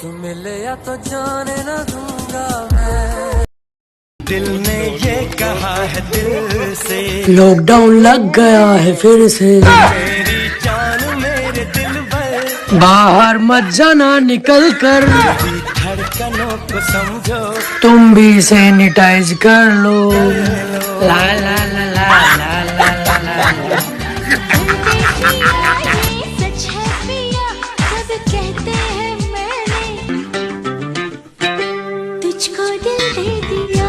तू मिले या तो जाने ना दूंगा मैं। दिल ने ये कहा है दिल से, लॉकडाउन लग गया है फिर से। मेरी जान मेरे दिल भर, बाहर मत जाना निकल कर, धड़कनों को समझो, तुम भी सैनिटाइज कर लो। ला ला ला ला ला ला ला ला। सच है पिया सब कहते हैं मैंने तुझको दिल दे दिया।